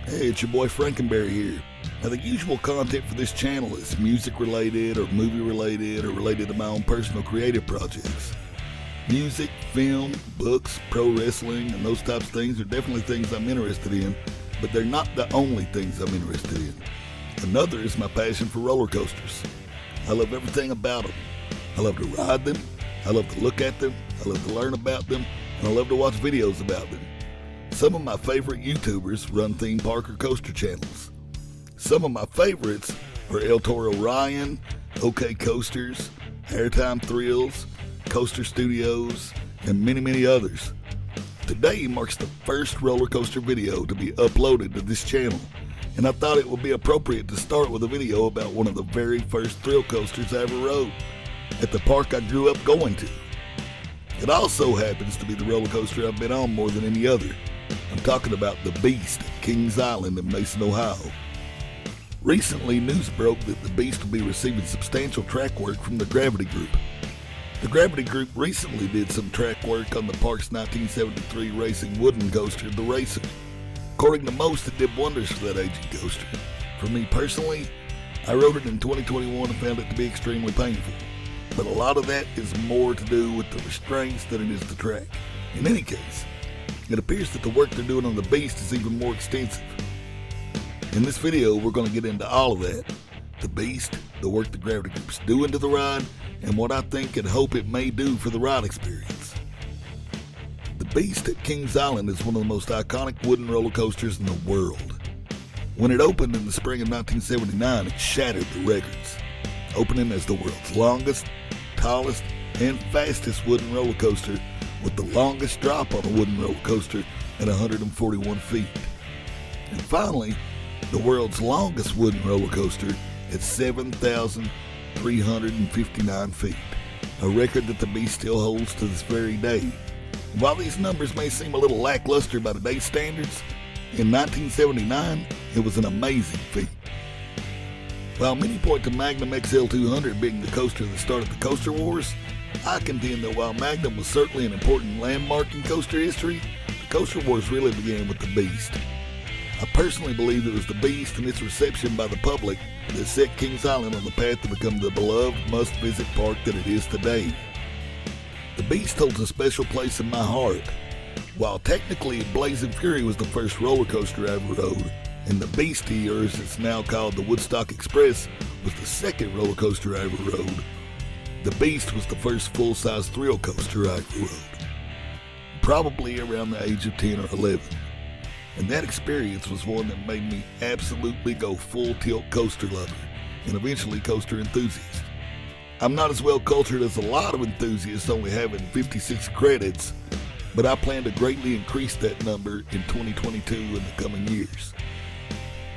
Hey, it's your boy Frankenberry here. Now, the usual content for this channel is music related or movie related or related to my own personal creative projects. Music, film, books, pro wrestling, and those types of things are definitely things I'm interested in, but they're not the only things I'm interested in. Another is my passion for roller coasters. I love everything about them. I love to ride them, I love to look at them, I love to learn about them, and I love to watch videos about them. Some of my favorite YouTubers run theme park or coaster channels. Some of my favorites are El Toro Ryan, OK Coasters, Airtime Thrills, Coaster Studios, and many others. Today marks the first roller coaster video to be uploaded to this channel, and I thought it would be appropriate to start with a video about one of the very first thrill coasters I ever rode at the park I grew up going to. It also happens to be the roller coaster I've been on more than any other. I'm talking about the Beast at Kings Island in Mason, Ohio. Recently, news broke that the Beast will be receiving substantial track work from the Gravity Group. The Gravity Group recently did some track work on the park's 1973 racing wooden coaster, the Racer. According to most, it did wonders for that aging coaster. For me personally, I rode it in 2021 and found it to be extremely painful. But a lot of that is more to do with the restraints than it is the track. In any case, it appears that the work they're doing on the Beast is even more extensive. In this video, we're going to get into all of that. The Beast, the work the Gravity Group's doing to the ride, and what I think and hope it may do for the ride experience. The Beast at Kings Island is one of the most iconic wooden roller coasters in the world. When it opened in the spring of 1979, it shattered the records, opening as the world's longest, tallest, and fastest wooden roller coaster, with the longest drop on a wooden roller coaster at 141 feet. And finally, the world's longest wooden roller coaster at 7,359 feet, a record that the Beast still holds to this very day. And while these numbers may seem a little lackluster by today's standards, in 1979, it was an amazing feat. While many point to Magnum XL200 being the coaster that started the Coaster Wars, I contend that while Magnum was certainly an important landmark in coaster history, the Coaster Wars really began with the Beast. I personally believe it was the Beast and its reception by the public that set Kings Island on the path to become the beloved must-visit park that it is today. The Beast holds a special place in my heart. While technically Blazing Fury was the first roller coaster I ever rode, and the Beastie, or as it's now called the Woodstock Express, was the second roller coaster I ever rode, the Beast was the first full-size thrill coaster I ever rode, probably around the age of 10 or 11. And that experience was one that made me absolutely go full tilt coaster lover and eventually coaster enthusiast. I'm not as well cultured as a lot of enthusiasts, only having 56 credits, but I plan to greatly increase that number in 2022 and the coming years.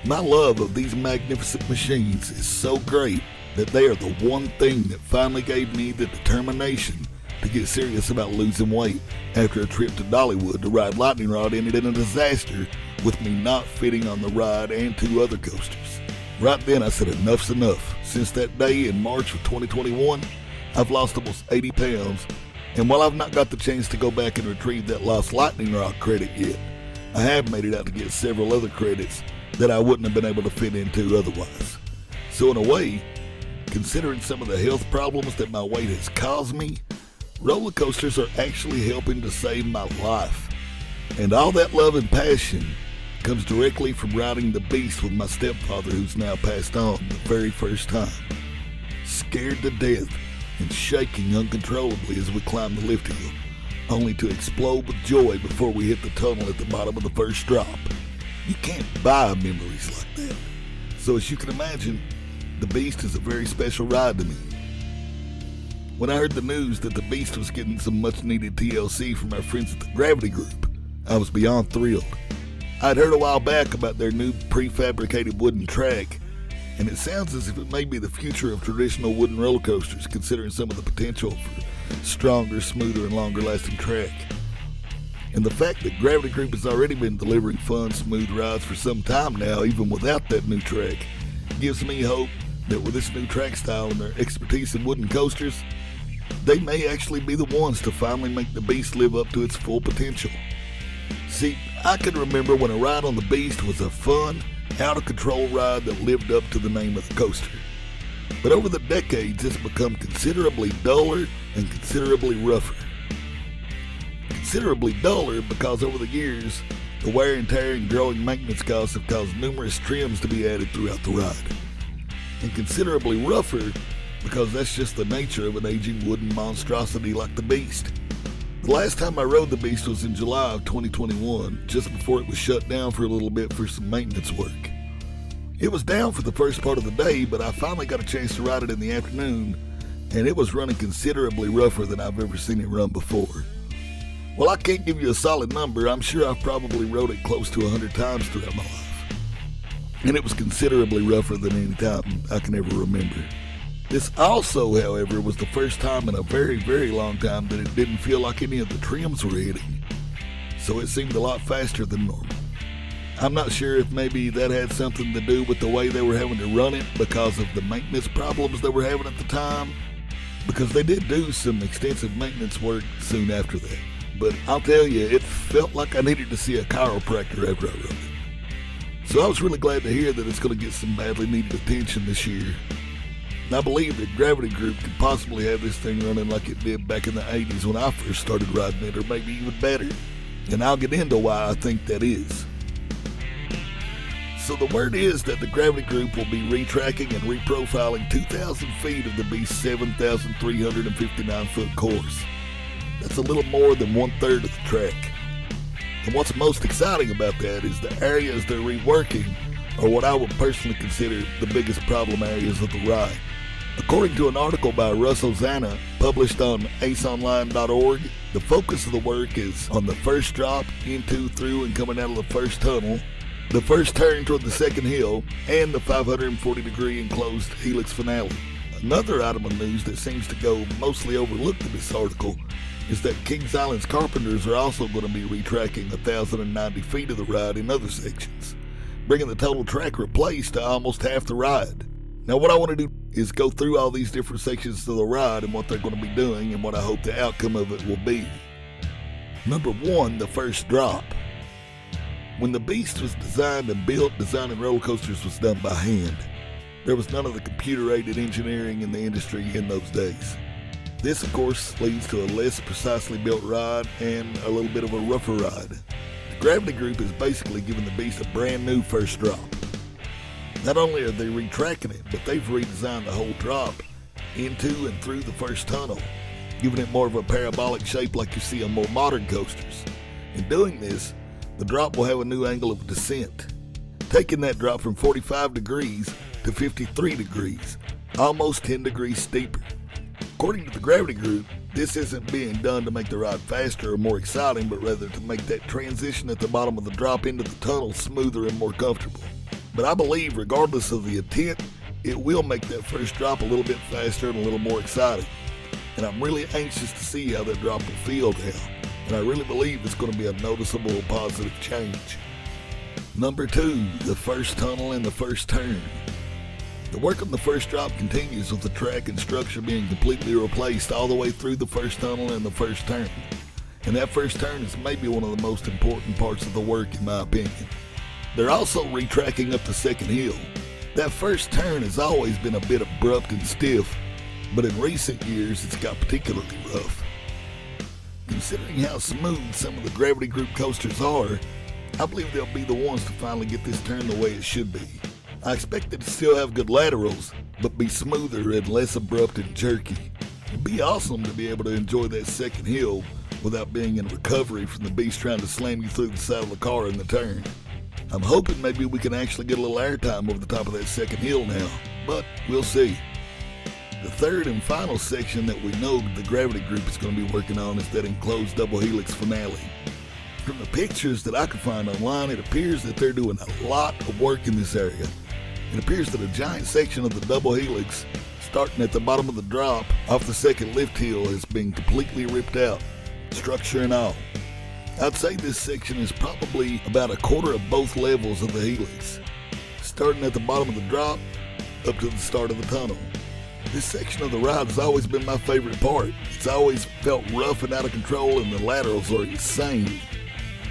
My love of these magnificent machines is so great that they are the one thing that finally gave me the determination to get serious about losing weight after a trip to Dollywood to ride Lightning Rod ended in a disaster with me not fitting on the ride and 2 other coasters. Right then I said enough's enough. Since that day in March of 2021, I've lost almost 80 pounds, and while I've not got the chance to go back and retrieve that lost Lightning Rod credit yet, I have made it out to get several other credits that I wouldn't have been able to fit into otherwise. So in a way, considering some of the health problems that my weight has caused me, roller coasters are actually helping to save my life. And all that love and passion comes directly from riding the Beast with my stepfather, who's now passed on, the very first time. Scared to death and shaking uncontrollably as we climbed the lift hill, only to explode with joy before we hit the tunnel at the bottom of the first drop. You can't buy memories like that. So as you can imagine, the Beast is a very special ride to me. When I heard the news that the Beast was getting some much needed TLC from our friends at the Gravity Group, I was beyond thrilled. I'd heard a while back about their new prefabricated wooden track, and it sounds as if it may be the future of traditional wooden roller coasters, considering some of the potential for stronger, smoother, and longer lasting track. And the fact that Gravity Group has already been delivering fun, smooth rides for some time now, even without that new track, gives me hope that with this new track style and their expertise in wooden coasters, they may actually be the ones to finally make the Beast live up to its full potential. See, I can remember when a ride on the Beast was a fun, out-of-control ride that lived up to the name of the coaster. But over the decades, it's become considerably duller and considerably rougher. Considerably duller because over the years, the wear and tear and growing maintenance costs have caused numerous trims to be added throughout the ride. And considerably rougher because that's just the nature of an aging wooden monstrosity like the Beast. The last time I rode the Beast was in July of 2021, just before it was shut down for a little bit for some maintenance work. It was down for the first part of the day, but I finally got a chance to ride it in the afternoon, and it was running considerably rougher than I've ever seen it run before. Well, I can't give you a solid number. I'm sure I've probably rode it close to 100 times throughout my life. And it was considerably rougher than any time I can ever remember. This also, however, was the first time in a very, very long time that it didn't feel like any of the trims were hitting. So it seemed a lot faster than normal. I'm not sure if maybe that had something to do with the way they were having to run it because of the maintenance problems they were having at the time. Because they did do some extensive maintenance work soon after that. But I'll tell you, it felt like I needed to see a chiropractor after I rode it. So I was really glad to hear that it's going to get some badly needed attention this year. And I believe that Gravity Group could possibly have this thing running like it did back in the 80s when I first started riding it, or maybe even better. And I'll get into why I think that is. So the word is that the Gravity Group will be retracking and reprofiling 2,000 feet of the Beast's 7,359-foot course. That's a little more than 1/3 of the track. And what's most exciting about that is the areas they're reworking are what I would personally consider the biggest problem areas of the ride. According to an article by Russell Zana published on aceonline.org, the focus of the work is on the first drop into, through, and coming out of the first tunnel, the first turn toward the second hill, and the 540-degree enclosed helix finale. Another item of news that seems to go mostly overlooked in this article is that Kings Island's carpenters are also going to be retracking 1,090 feet of the ride in other sections, bringing the total track replaced to almost half the ride. Now what I want to do is go through all these different sections of the ride and what they're going to be doing and what I hope the outcome of it will be. Number 1, the first drop. When the Beast was designed and built, designing roller coasters was done by hand. There was none of the computer-aided engineering in the industry in those days. This, of course, leads to a less precisely built ride and a little bit of a rougher ride. The Gravity Group is basically giving the Beast a brand new first drop. Not only are they retracking it, but they've redesigned the whole drop into and through the first tunnel, giving it more of a parabolic shape like you see on more modern coasters. In doing this, the drop will have a new angle of descent, taking that drop from 45 degrees to 53 degrees, almost 10 degrees steeper. According to the Gravity Group, this isn't being done to make the ride faster or more exciting, but rather to make that transition at the bottom of the drop into the tunnel smoother and more comfortable. But I believe, regardless of the intent, it will make that first drop a little bit faster and a little more exciting. And I'm really anxious to see how that drop will feel now. And I really believe it's going to be a noticeable positive change. Number 2, the first tunnel and the first turn. The work on the first drop continues with the track and structure being completely replaced all the way through the first tunnel and the first turn. And that first turn is maybe one of the most important parts of the work in my opinion. They're also retracking up the second hill. That first turn has always been a bit abrupt and stiff, but in recent years it's got particularly rough. Considering how smooth some of the Gravity Group coasters are, I believe they'll be the ones to finally get this turn the way it should be. I expect it to still have good laterals, but be smoother and less abrupt and jerky. It'd be awesome to be able to enjoy that second hill without being in recovery from the Beast trying to slam you through the side of the car in the turn. I'm hoping maybe we can actually get a little airtime over the top of that second hill now, but we'll see. The third and final section that we know the Gravity Group is going to be working on is that enclosed double helix finale. From the pictures that I could find online, it appears that they're doing a lot of work in this area. It appears that a giant section of the double helix, starting at the bottom of the drop off the second lift hill, has been completely ripped out, structure and all. I'd say this section is probably about 1/4 of both levels of the helix, starting at the bottom of the drop up to the start of the tunnel. This section of the ride has always been my favorite part. It's always felt rough and out of control, and the laterals are insane.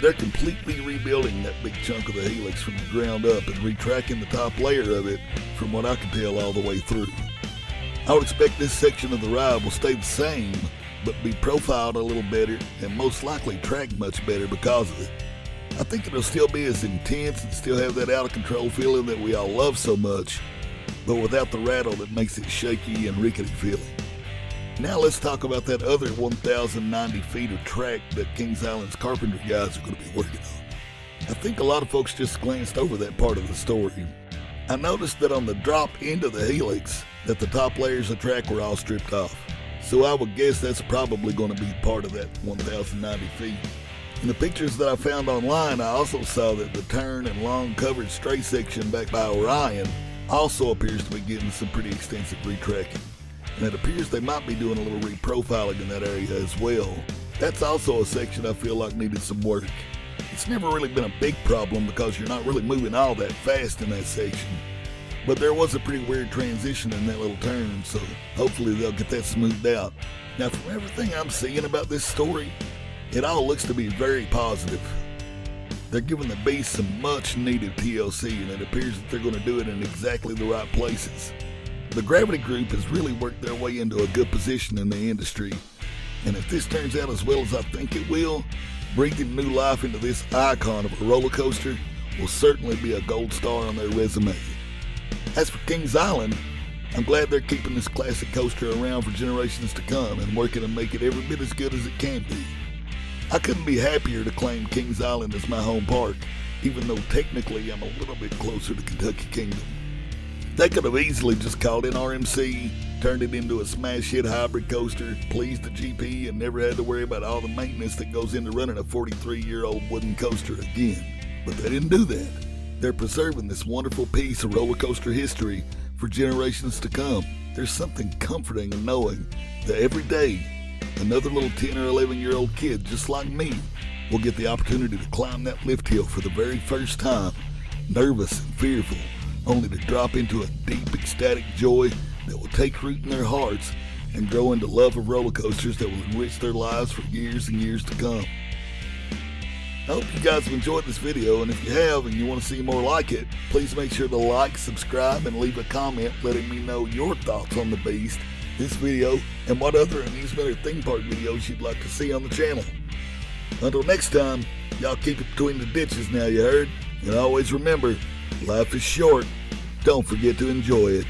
They're completely rebuilding that big chunk of the helix from the ground up and retracking the top layer of it from what I can tell all the way through. I would expect this section of the ride will stay the same, but be profiled a little better and most likely track much better because of it. I think it'll still be as intense and still have that out of control feeling that we all love so much, but without the rattle that makes it shaky and rickety feeling. Now let's talk about that other 1,090 feet of track that Kings Island's carpentry guys are going to be working on. I think a lot of folks just glanced over that part of the story. I noticed that on the drop into the helix that the top layers of track were all stripped off. So I would guess that's probably going to be part of that 1,090 feet. In the pictures that I found online, I also saw that the turn and long covered straight section back by Orion also appears to be getting some pretty extensive retracking. And it appears they might be doing a little reprofiling in that area as well. That's also a section I feel like needed some work. It's never really been a big problem because you're not really moving all that fast in that section. But there was a pretty weird transition in that little turn, so hopefully they'll get that smoothed out. Now from everything I'm seeing about this story, it all looks to be very positive. They're giving the beast some much needed TLC, and it appears that they're going to do it in exactly the right places. The Gravity Group has really worked their way into a good position in the industry, and if this turns out as well as I think it will, breathing new life into this icon of a roller coaster will certainly be a gold star on their resume. As for Kings Island, I'm glad they're keeping this classic coaster around for generations to come and working to make it every bit as good as it can be. I couldn't be happier to claim Kings Island as my home park, even though technically I'm a little bit closer to Kentucky Kingdom. They could have easily just called in RMC, turned it into a smash hit hybrid coaster, pleased the GP, and never had to worry about all the maintenance that goes into running a 43-year-old wooden coaster again. But they didn't do that. They're preserving this wonderful piece of roller coaster history for generations to come. There's something comforting in knowing that every day, another little 10 or 11-year-old kid just like me will get the opportunity to climb that lift hill for the very first time, nervous and fearful, only to drop into a deep, ecstatic joy that will take root in their hearts and grow into love of roller coasters that will enrich their lives for years and years to come. I hope you guys have enjoyed this video, and if you have and you want to see more like it, please make sure to like, subscribe, and leave a comment letting me know your thoughts on the beast, this video, and what other amusement or theme park videos you'd like to see on the channel. Until next time, y'all keep it between the ditches now, you heard? And always remember, life is short. Don't forget to enjoy it.